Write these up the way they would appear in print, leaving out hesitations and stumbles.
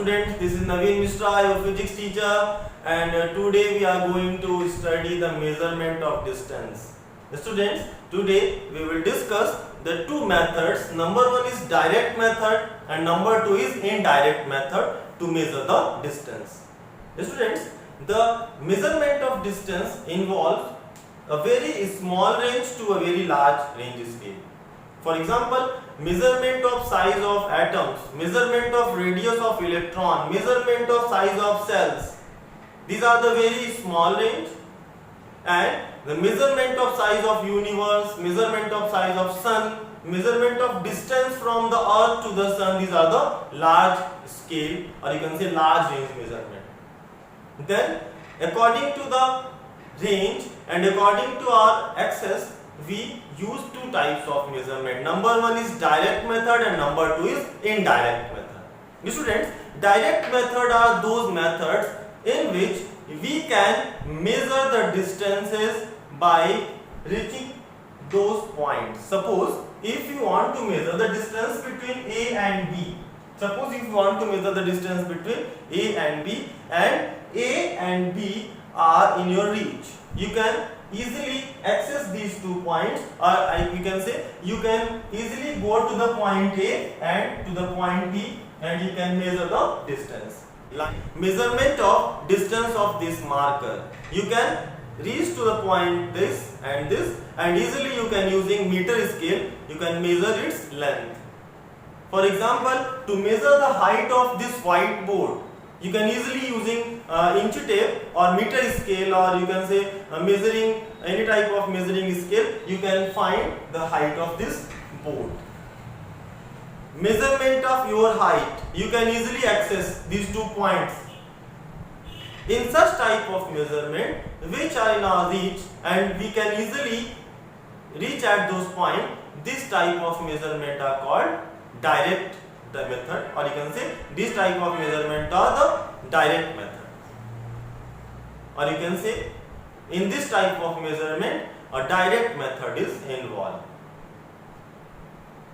students, this is Naveen Mishra, your physics teacher, and today we are going to study the measurement of distance. Students, today we will discuss the two methods. Number one is direct method and number two is indirect method to measure the distance. Students, the measurement of distance involves a very small range to a very large range scale. For example, measurement of size of atoms, measurement of radius of electron, measurement of size of cells. These are the very small range, and the measurement of size of universe, measurement of size of sun, measurement of distance from the earth to the sun, these are the large scale, or you can say large range measurement. Then according to the range and according to our access, we use two types of measurement. Number one is direct method and number two is indirect method. Students, direct method are those methods in which we can measure the distances by reaching those points. Suppose if you want to measure the distance between A and B, suppose if you want to measure the distance between A and B and B are in your reach, you can easily access these 2 points, or we can say you can easily go to the point A and to the point B and you can measure the distance. Like measurement of distance of this marker, you can reach to the point this and easily you can using meter scale you can measure its length. For example, to measure the height of this whiteboard, you can easily using inch tape or meter scale, or you can say measuring any type of measuring scale, you can find the height of this board. Measurement of your height, you can easily access these 2 points. In such type of measurement which are in our reach and we can easily reach at those points, this type of measurement are called direct method, or you can say this type of measurement are the direct method, or you can say in this type of measurement a direct method is involved.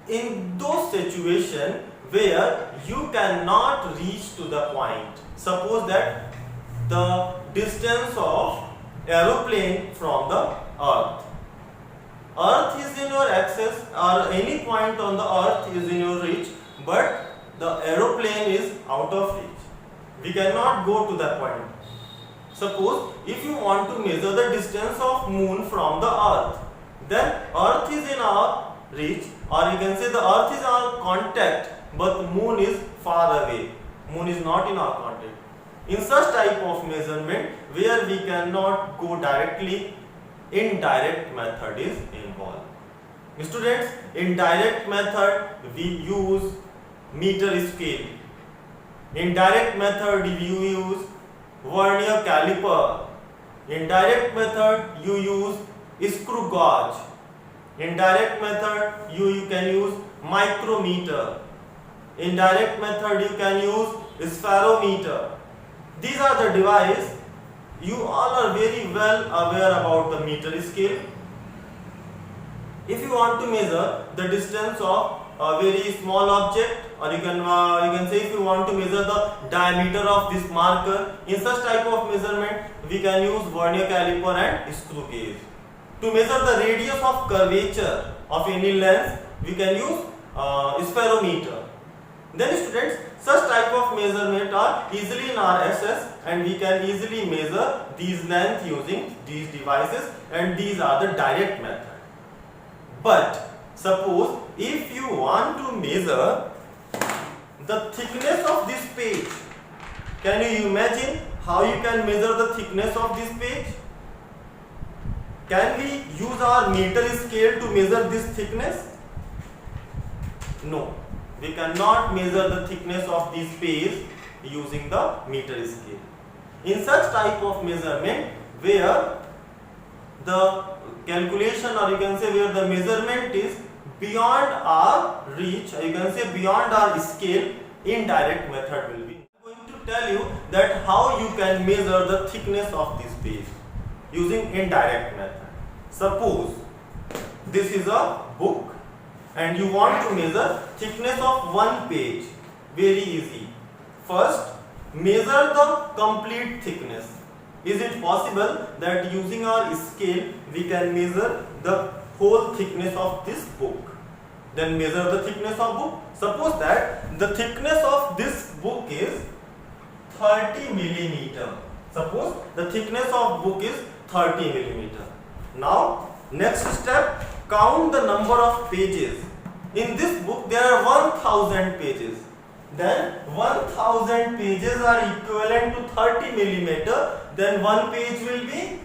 In those situations where you cannot reach to the point, suppose that the distance of aeroplane from the earth is in your access, or any point on the earth is in your reach, but the aeroplane is out of reach. We cannot go to that point. Suppose if you want to measure the distance of moon from the earth, then earth is in our reach, or you can say the earth is our contact but moon is far away. Moon is not in our contact. In such type of measurement where we cannot go directly, indirect method is involved. Students, in direct method we use meter scale. In direct method you use vernier caliper. In direct method you use screw gauge. In direct method you can use micrometer. In direct method you can use spherometer. These are the devices. You all are very well aware about the meter scale. If you want to measure the distance of a very small object, or you can say if you want to measure the diameter of this marker, in such type of measurement we can use vernier caliper and screw gauge. To measure the radius of curvature of any lens, we can use spherometer. Then students, such type of measurement are easily in our access and we can easily measure these length using these devices, and these are the direct method. But suppose if you want to measure the thickness of this page, can you imagine how you can measure the thickness of this page? Can we use our meter scale to measure this thickness? No, we cannot measure the thickness of this page using the meter scale. In such type of measurement where the calculation, or you can say where the measurement is beyond our reach, or you can say beyond our scale, indirect method will be. I am going to tell you that how you can measure the thickness of this page using indirect method. Suppose this is a book and you want to measure thickness of one page. Very easy. First, measure the complete thickness. Is it possible that using our scale we can measure the whole thickness of this book? Then measure the thickness of book. Suppose that the thickness of this book is 30 millimeter. Suppose the thickness of book is 30 millimeter. Now, next step, count the number of pages. In this book there are 1000 pages. Then 1000 pages are equivalent to 30 millimeter. Then one page will be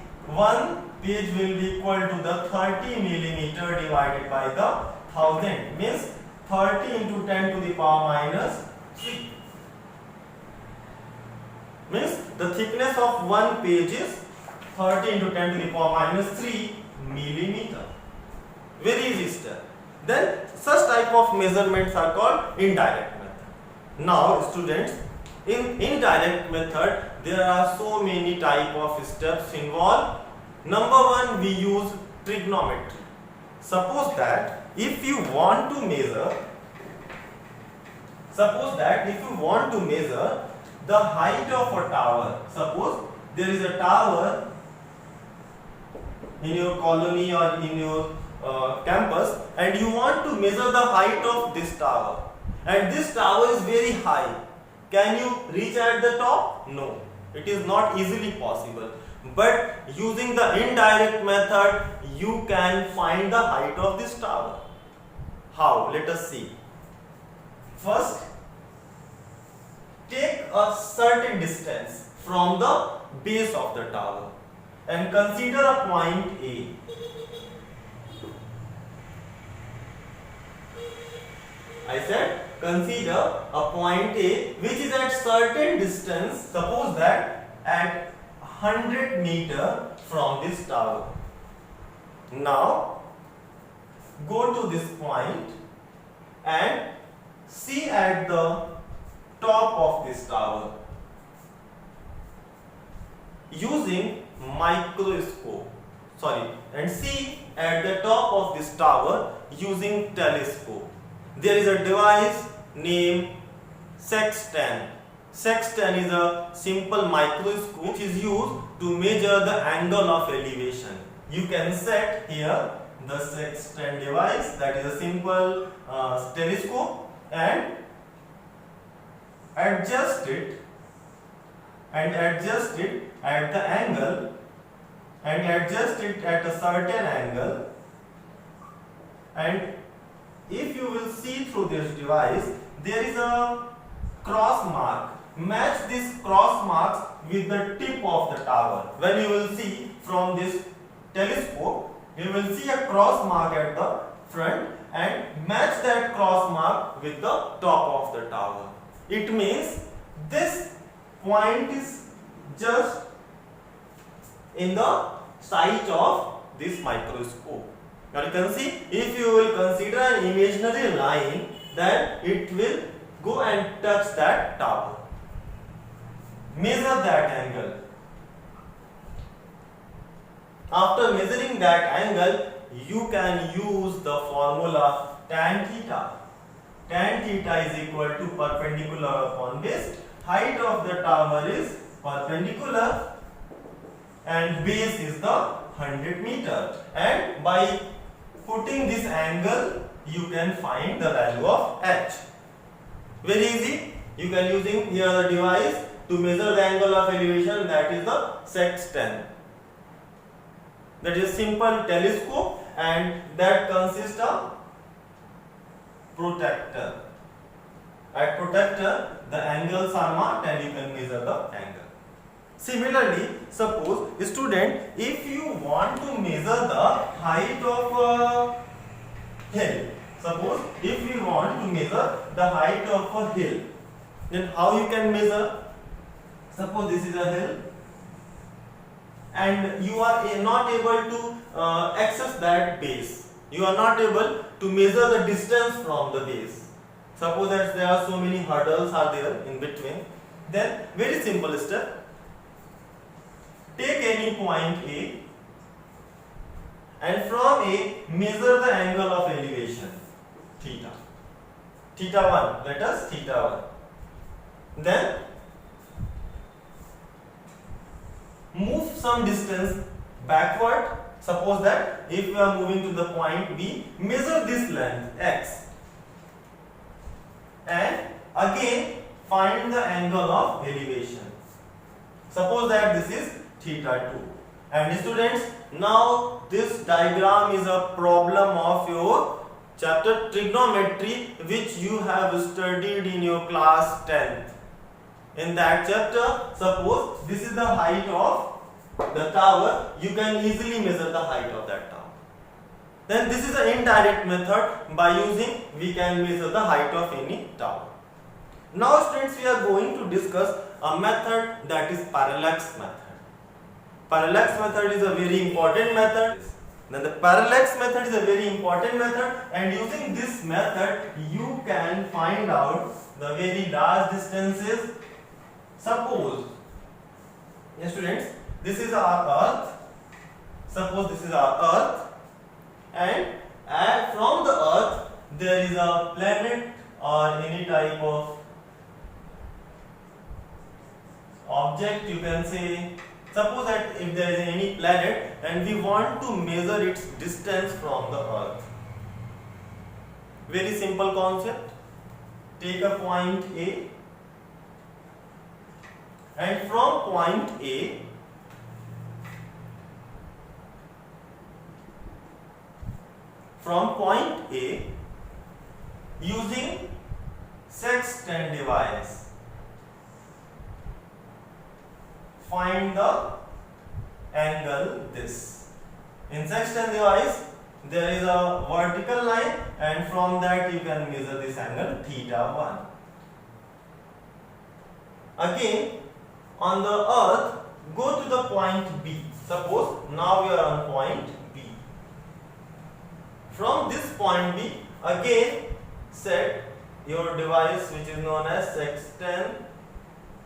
equal to the 30 millimeter divided by the 1000, means 30 into 10 to the power minus 3. Means the thickness of one page is 30 into 10 to the power minus 3 millimeter. Very easy step. Then such type of measurements are called indirect method. Now students, in indirect method there are so many type of steps involved. Number one, we use trigonometry. Suppose that if you want to measure the height of a tower. Suppose there is a tower in your colony or in your campus, and you want to measure the height of this tower, and this tower is very high. Can you reach at the top? No, it is not easily possible. But using the indirect method, you can find the height of this tower. How? Let us see. First, take a certain distance from the base of the tower and consider a point A. I said consider a point A which is at certain distance, suppose that at 100 meter from this tower. Now go to this point and see at the top of this tower using microscope, and see at the top of this tower using telescope. There is a device named sextant. Sextant is a simple microscope which is used to measure the angle of elevation. You can set here the sextant device, that is a simple telescope, and adjust it at the angle, and adjust it at a certain angle, and if you will see through this device, there is a cross mark. Match this cross marks with the tip of the tower. When you will see from this telescope, you will see a cross mark at the front, and match that cross mark with the top of the tower. It means this point is just in the sight of this microscope. Now you can see, if you will consider an imaginary line, then it will go and touch that tower. Measure that angle. After measuring that angle, you can use the formula tan theta. Tan theta is equal to perpendicular upon base. Height of the tower is perpendicular and base is the 100 meter. And by putting this angle, you can find the value of h. Very easy. You can using here the device to measure the angle of elevation, that is the sextant. That is simple telescope, and that consists of protractor. At protractor, the angles are marked and you can measure the angle. Similarly, suppose student, if you want to measure the height of a hill, suppose if you want to measure the height of a hill, then how you can measure? Suppose this is a hill and you are not able to access that base. You are not able to measure the distance from the base. Suppose that there are so many hurdles are there in between. Then very simple step. Take any point A and from A measure the angle of elevation theta. Theta 1. Let us theta 1. Then move some distance backward. Suppose that if we are moving to the point B, measure this length x and again find the angle of elevation. Suppose that this is theta 2. And students, now this diagram is a problem of your chapter trigonometry which you have studied in your class 10th. In that chapter, suppose this is the height of the tower, you can easily measure the height of that tower. Then this is an indirect method. By using, we can measure the height of any tower. Now students, we are going to discuss a method that is parallax method. Parallax method is a very important method. Then the parallax method is a very important method, and using this method you can find out the very large distances. Suppose, yes students, this is our earth. Suppose this is our earth, and from the earth there is a planet or any type of object, you can say. Suppose that if there is any planet and we want to measure its distance from the earth. Very simple concept. Take a point A, and from point A using sextant device, find the angle this. In sextant device there is a vertical line, and from that you can measure this angle theta 1. Again on the earth, go to the point B. Suppose now we are on point B. From this point B, again set your device which is known as sextant.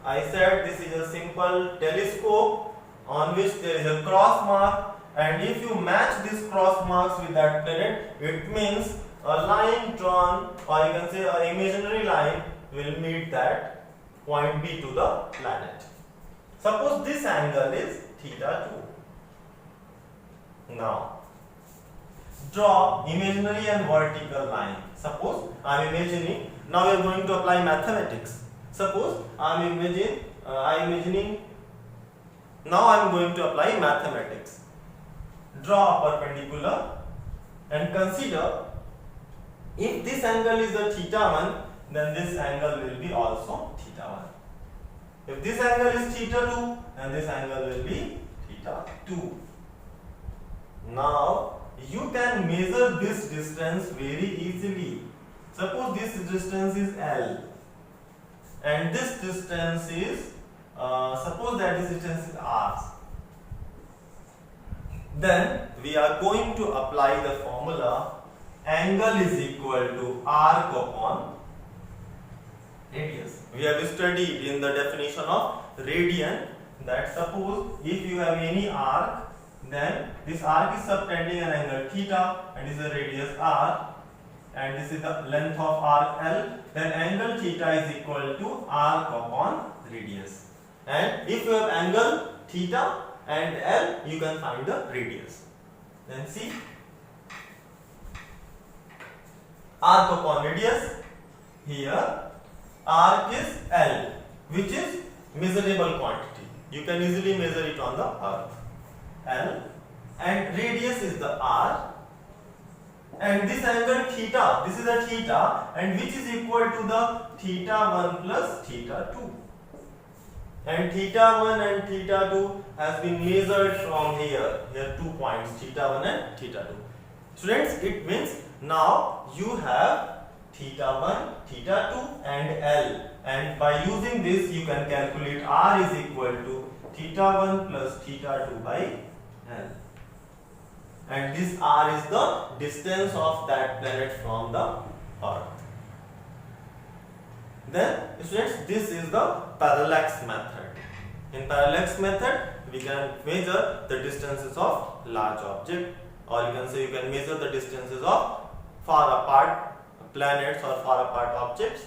I said this is a simple telescope on which there is a cross mark, and if you match these cross marks with that planet, it means a line drawn, or you can say an imaginary line will meet that point B to the planet. Suppose this angle is theta 2. Now draw imaginary and vertical line. Suppose I am imagining, now we are going to apply mathematics. Suppose I am imagining, now I am going to apply mathematics. Draw a perpendicular and consider if this angle is the theta 1, then this angle will be also theta 1. If this angle is theta 2, then this angle will be theta 2. Now you can measure this distance very easily. Suppose this distance is L and this distance is suppose that this distance is R. Then we are going to apply the formula angle is equal to arc upon radius. We have studied in the definition of radian that suppose if you have any arc, then this arc is subtending an angle theta and is a radius r, and this is the length of arc L, then angle theta is equal to arc upon radius. And if you have angle theta and L, you can find the radius. Then see, arc upon radius, here arc is L, which is measurable quantity. You can easily measure it on the earth. L, and radius is the r, and this angle theta, this is a theta, and which is equal to the theta 1 plus theta 2. And theta 1 and theta 2 has been measured from here 2 points, theta 1 and theta 2. Students, it means now you have theta 1, theta 2 and L, and by using this you can calculate r is equal to theta 1 plus theta 2 by L. And this r is the distance of that planet from the earth. Then students, this is the parallax method. In parallax method, we can measure the distances of large object, or you can say you can measure the distances of far apart planets or far apart objects.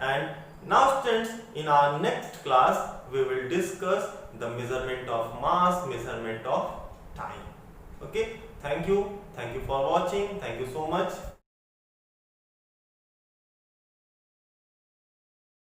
And Now students, in our next class we will discuss the measurement of mass, measurement of time. Okay, thank you for watching, thank you so much.